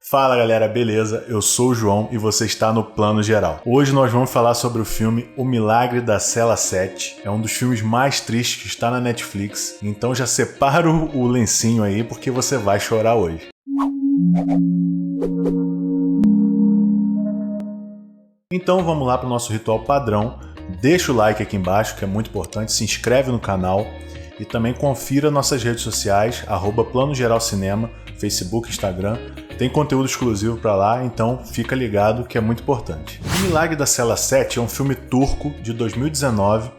Fala galera, beleza? Eu sou o João e você está no Plano Geral. Hoje nós vamos falar sobre o filme O Milagre da Cela 7. É um dos filmes mais tristes que está na Netflix, então já separa o lencinho aí porque você vai chorar hoje. Então vamos lá para o nosso ritual padrão. Deixa o like aqui embaixo, que é muito importante, se inscreve no canal e também confira nossas redes sociais, @Plano Geral Cinema, Facebook, Instagram. Tem conteúdo exclusivo para lá, então fica ligado que é muito importante. O Milagre da Cela 7 é um filme turco de 2019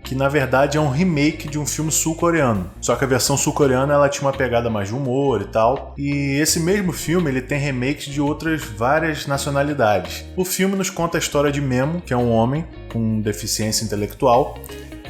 que na verdade é um remake de um filme sul-coreano. Só que a versão sul-coreana ela tinha uma pegada mais de humor e tal. E esse mesmo filme ele tem remakes de outras várias nacionalidades. O filme nos conta a história de Memo, que é um homem com deficiência intelectual.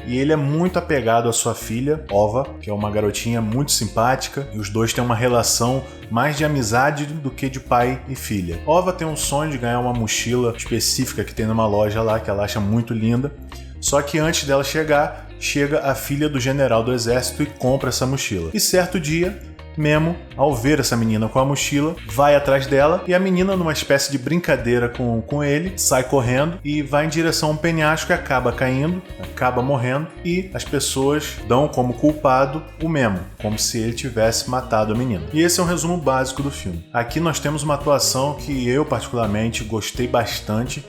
E ele é muito apegado à sua filha, Ova, que é uma garotinha muito simpática, e os dois têm uma relação mais de amizade do que de pai e filha. Ova tem um sonho de ganhar uma mochila específica que tem numa loja lá, que ela acha muito linda, só que antes dela chegar, chega a filha do general do exército e compra essa mochila. E certo dia, Memo, ao ver essa menina com a mochila, vai atrás dela e a menina, numa espécie de brincadeira com ele, sai correndo e vai em direção a um penhasco e acaba caindo, acaba morrendo e as pessoas dão como culpado o Memo, como se ele tivesse matado a menina. E esse é um resumo básico do filme. Aqui nós temos uma atuação que eu particularmente gostei bastante,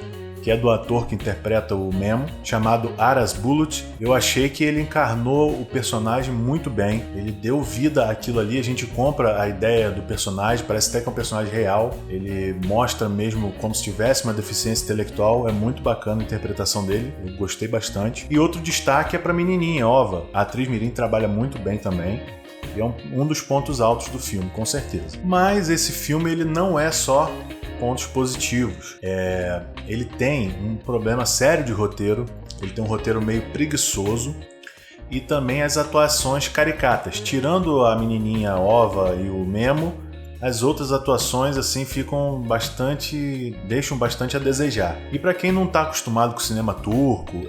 que é do ator que interpreta o Memo, chamado Aras Bulut. Eu achei que ele encarnou o personagem muito bem, ele deu vida àquilo ali, a gente compra a ideia do personagem, parece até que é um personagem real, ele mostra mesmo como se tivesse uma deficiência intelectual, é muito bacana a interpretação dele, eu gostei bastante. E outro destaque é pra menininha, Ova, a atriz mirim trabalha muito bem também, e é um dos pontos altos do filme, com certeza. Mas esse filme ele não é só pontos positivos. Ele tem um problema sério de roteiro, ele tem um roteiro meio preguiçoso e também as atuações caricatas. Tirando a menininha Ova e o Memo, as outras atuações assim deixam bastante a desejar. E para quem não está acostumado com o cinema turco,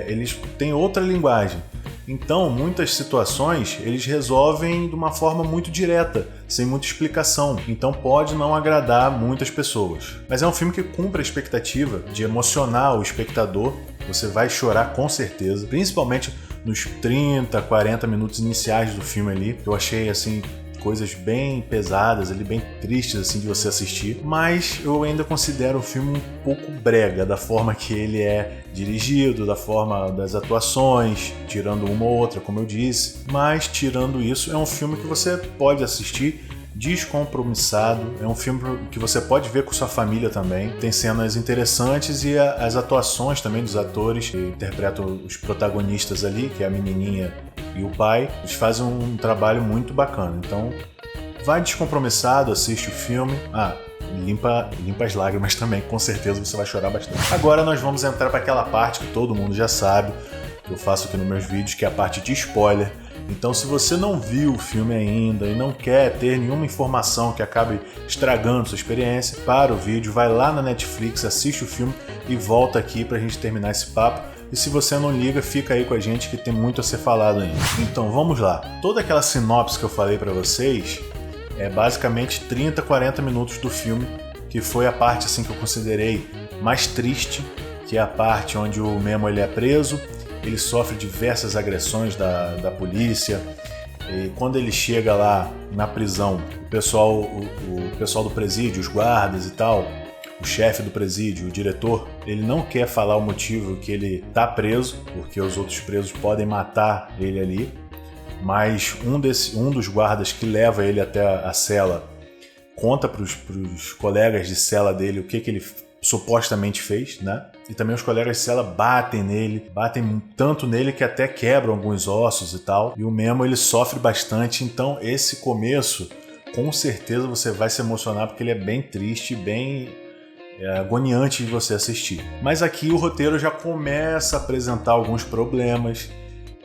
eles têm outra linguagem. Então, muitas situações eles resolvem de uma forma muito direta, sem muita explicação. Então pode não agradar muitas pessoas. Mas é um filme que cumpre a expectativa de emocionar o espectador. Você vai chorar com certeza, principalmente nos 30, 40 minutos iniciais do filme ali. Eu achei assim coisas bem pesadas, ali, bem tristes assim de você assistir, mas eu ainda considero o filme um pouco brega da forma que ele é dirigido, da forma das atuações, tirando uma ou outra, como eu disse, mas tirando isso, é um filme que você pode assistir descompromissado, é um filme que você pode ver com sua família também, tem cenas interessantes e as atuações também dos atores que interpretam os protagonistas ali, que é a menininha e o pai, eles fazem um trabalho muito bacana. Então, vai descompromissado, assiste o filme. Limpa as lágrimas também, com certeza você vai chorar bastante. Agora nós vamos entrar para aquela parte que todo mundo já sabe, que eu faço aqui nos meus vídeos, que é a parte de spoiler. Então, se você não viu o filme ainda e não quer ter nenhuma informação que acabe estragando sua experiência, para o vídeo, vai lá na Netflix, assiste o filme e volta aqui pra gente terminar esse papo. E se você não liga, fica aí com a gente que tem muito a ser falado ainda. Então, vamos lá. Toda aquela sinopse que eu falei pra vocês é basicamente 30, 40 minutos do filme, que foi a parte assim que eu considerei mais triste, que é a parte onde o Memo ele é preso. Ele sofre diversas agressões da polícia e quando ele chega lá na prisão, o pessoal do presídio, os guardas e tal, o chefe do presídio, o diretor, ele não quer falar o motivo que ele tá preso, porque os outros presos podem matar ele ali, mas um dos guardas que leva ele até a cela conta pros colegas de cela dele o que ele supostamente fez, né? E também os colegas de cela batem tanto nele que até quebram alguns ossos e tal. E o Memo ele sofre bastante, então esse começo, com certeza você vai se emocionar porque ele é bem triste, bem agoniante de você assistir. Mas aqui o roteiro já começa a apresentar alguns problemas,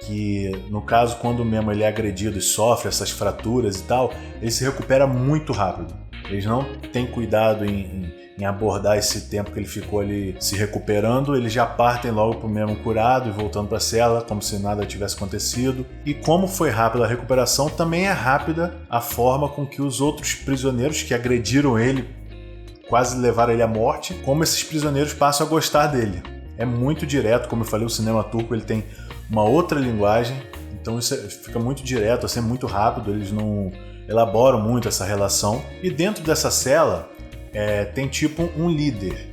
que no caso quando o Memo ele é agredido e sofre essas fraturas e tal, ele se recupera muito rápido. Eles não têm cuidado em abordar esse tempo que ele ficou ali se recuperando, eles já partem logo pro Memo curado e voltando para a cela, como se nada tivesse acontecido. E como foi rápida a recuperação, também é rápida a forma com que os outros prisioneiros que agrediram ele, quase levaram ele à morte, como esses prisioneiros passam a gostar dele. É muito direto, como eu falei, o cinema turco ele tem uma outra linguagem, então isso fica muito direto, assim, é muito rápido, eles não elaboram muito essa relação. E dentro dessa cela tem tipo um líder,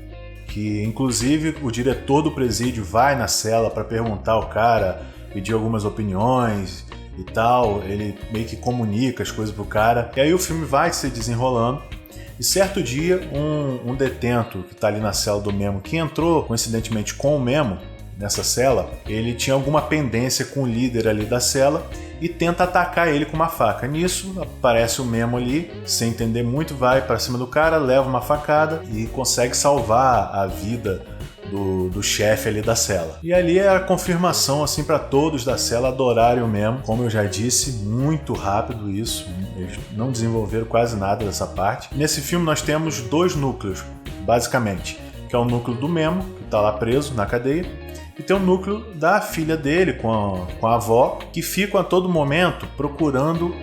que inclusive o diretor do presídio vai na cela para perguntar ao cara, pedir algumas opiniões e tal, ele meio que comunica as coisas pro cara, e aí o filme vai se desenrolando. E certo dia, um detento que tá ali na cela do Memo, que entrou coincidentemente com o Memo nessa cela, ele tinha alguma pendência com o líder ali da cela e tenta atacar ele com uma faca. Nisso, aparece o Memo ali, sem entender muito, vai pra cima do cara, leva uma facada e consegue salvar a vida do chefe ali da cela. E ali é a confirmação assim para todos da cela adorarem o Memo. Como eu já disse, muito rápido isso. Eles não desenvolveram quase nada dessa parte. Nesse filme nós temos 2 núcleos, basicamente, que é o núcleo do Memo, que tá lá preso na cadeia, e tem o núcleo da filha dele com a avó, que ficam a todo momento procurando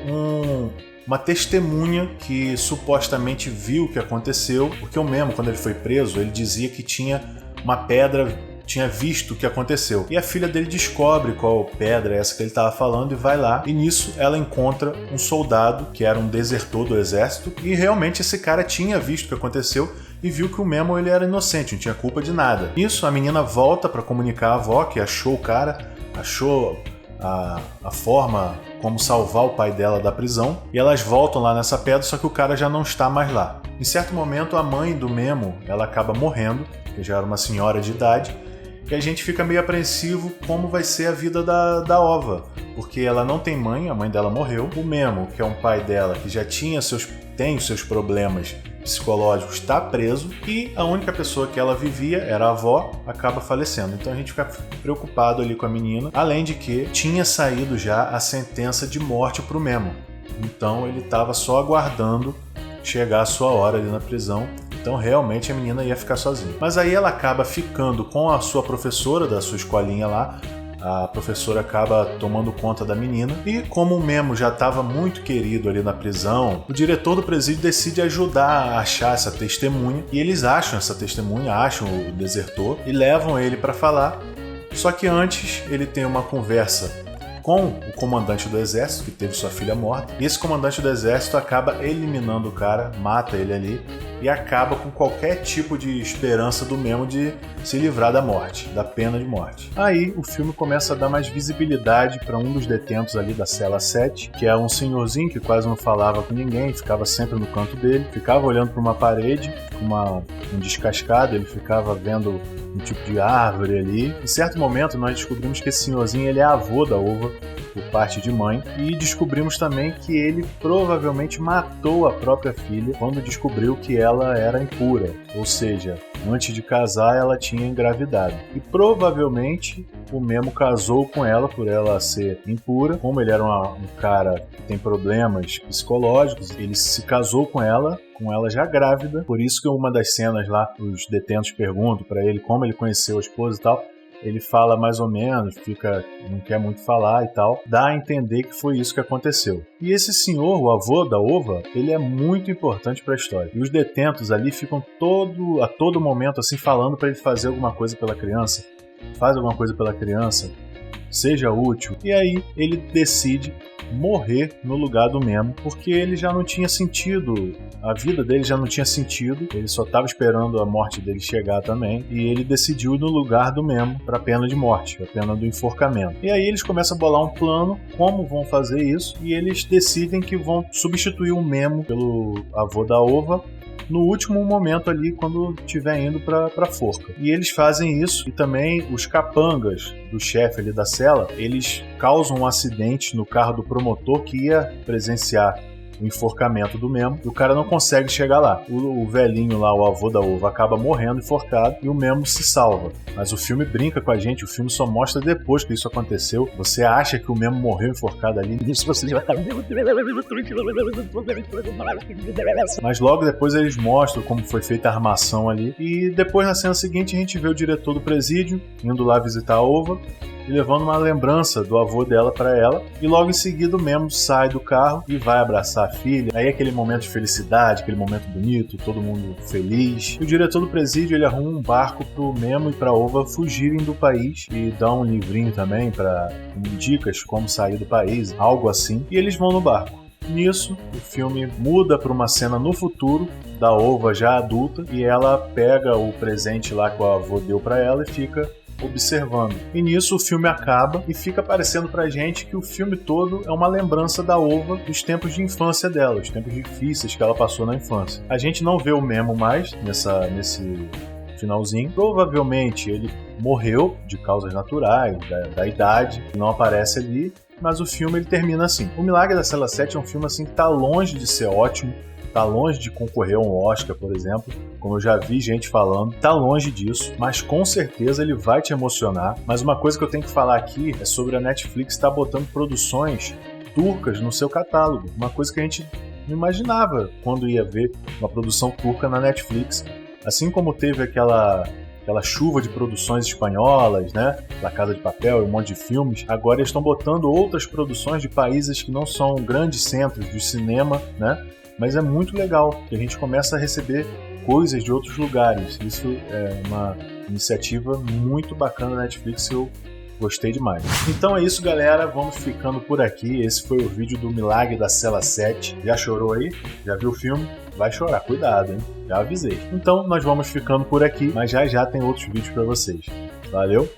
uma testemunha que supostamente viu o que aconteceu, porque o Memo, quando ele foi preso, ele dizia que tinha uma pedra, tinha visto o que aconteceu. E a filha dele descobre qual pedra é essa que ele estava falando e vai lá. E nisso ela encontra um soldado que era um desertor do exército, e realmente esse cara tinha visto o que aconteceu e viu que o Memo ele era inocente, não tinha culpa de nada. Nisso a menina volta para comunicar à avó que achou o cara, achou a forma como salvar o pai dela da prisão, e elas voltam lá nessa pedra, só que o cara já não está mais lá. Em certo momento a mãe do Memo ela acaba morrendo, que já era uma senhora de idade, e a gente fica meio apreensivo como vai ser a vida da Ova, porque ela não tem mãe, a mãe dela morreu. O Memo, que é um pai dela que já tem os seus problemas psicológicos, está preso, e a única pessoa que ela vivia era a avó, acaba falecendo. Então a gente fica preocupado ali com a menina, além de que tinha saído já a sentença de morte para o Memo. Então ele estava só aguardando chegar a sua hora ali na prisão. Então realmente a menina ia ficar sozinha. Mas aí ela acaba ficando com a sua professora da sua escolinha lá. A professora acaba tomando conta da menina, e como o Memo já estava muito querido ali na prisão, o diretor do presídio decide ajudar a achar essa testemunha, e eles acham essa testemunha, acham o desertor e levam ele para falar. Só que antes ele tem uma conversa com o comandante do exército, que teve sua filha morta, e esse comandante do exército acaba eliminando o cara, mata ele ali, e acaba com qualquer tipo de esperança do Memo de se livrar da morte, da pena de morte. Aí o filme começa a dar mais visibilidade para um dos detentos ali da cela 7, que é um senhorzinho que quase não falava com ninguém, ficava sempre no canto dele, ficava olhando para uma parede, um descascado, ele ficava vendo um tipo de árvore ali. Em certo momento nós descobrimos que esse senhorzinho ele é avô da Ova, por parte de mãe, e descobrimos também que ele provavelmente matou a própria filha quando descobriu que ela era impura, ou seja, antes de casar ela tinha engravidado. E provavelmente o Memo casou com ela por ela ser impura. Como ele era um cara que tem problemas psicológicos, ele se casou com ela já grávida. Por isso que uma das cenas lá, os detentos perguntam para ele como ele conheceu a esposa e tal. Ele fala mais ou menos, não quer muito falar e tal. Dá a entender que foi isso que aconteceu. E esse senhor, o avô da Ova, ele é muito importante para a história. E os detentos ali ficam a todo momento assim falando para ele fazer alguma coisa pela criança. Faz alguma coisa pela criança, seja útil. E aí ele decide morrer no lugar do Memo, porque ele já não tinha sentido, a vida dele já não tinha sentido, ele só estava esperando a morte dele chegar também, e ele decidiu ir no lugar do Memo para a pena de morte, a pena do enforcamento. E aí eles começam a bolar um plano, como vão fazer isso, e eles decidem que vão substituir o Memo pelo avô da Ova no último momento ali, quando estiver indo para a forca. E eles fazem isso, e também os capangas do chefe ali da cela, eles causam um acidente no carro do promotor que ia presenciar o enforcamento do Memo e o cara não consegue chegar lá. O velhinho lá, o avô da Ova, acaba morrendo enforcado e o Memo se salva. Mas o filme brinca com a gente, o filme só mostra depois que isso aconteceu. Você acha que o Memo morreu enforcado ali, nisso você já tá... Mas logo depois eles mostram como foi feita a armação ali. E depois, na cena seguinte, a gente vê o diretor do presídio indo lá visitar a Ova e levando uma lembrança do avô dela para ela, e logo em seguida o Memo sai do carro e vai abraçar a filha. Aí aquele momento de felicidade, aquele momento bonito, todo mundo feliz. E o diretor do presídio, ele arruma um barco pro Memo e pra Ova fugirem do país e dá um livrinho também com dicas como sair do país, algo assim, e eles vão no barco. Nisso, o filme muda para uma cena no futuro da Ova já adulta, e ela pega o presente lá que o avô deu para ela e fica observando. E nisso o filme acaba e fica parecendo pra gente que o filme todo é uma lembrança da Ova dos tempos de infância dela, os tempos difíceis que ela passou na infância. A gente não vê o Memo mais nesse finalzinho. Provavelmente ele morreu de causas naturais, da idade, não aparece ali, mas o filme ele termina assim. O Milagre da Cela 7 é um filme assim que tá longe de ser ótimo, tá longe de concorrer a um Oscar, por exemplo, como eu já vi gente falando, tá longe disso, mas com certeza ele vai te emocionar. Mas uma coisa que eu tenho que falar aqui é sobre a Netflix tá botando produções turcas no seu catálogo, uma coisa que a gente não imaginava quando ia ver uma produção turca na Netflix, assim como teve aquela chuva de produções espanholas, né? La Casa de Papel e um monte de filmes. Agora eles estão botando outras produções de países que não são grandes centros de cinema, né? Mas é muito legal que a gente começa a receber coisas de outros lugares. Isso é uma iniciativa muito bacana da Netflix, eu gostei demais. Então é isso, galera. Vamos ficando por aqui. Esse foi o vídeo do Milagre da Cela 7. Já chorou aí? Já viu o filme? Vai chorar, cuidado, hein? Já avisei. Então nós vamos ficando por aqui, mas já tem outros vídeos para vocês. Valeu?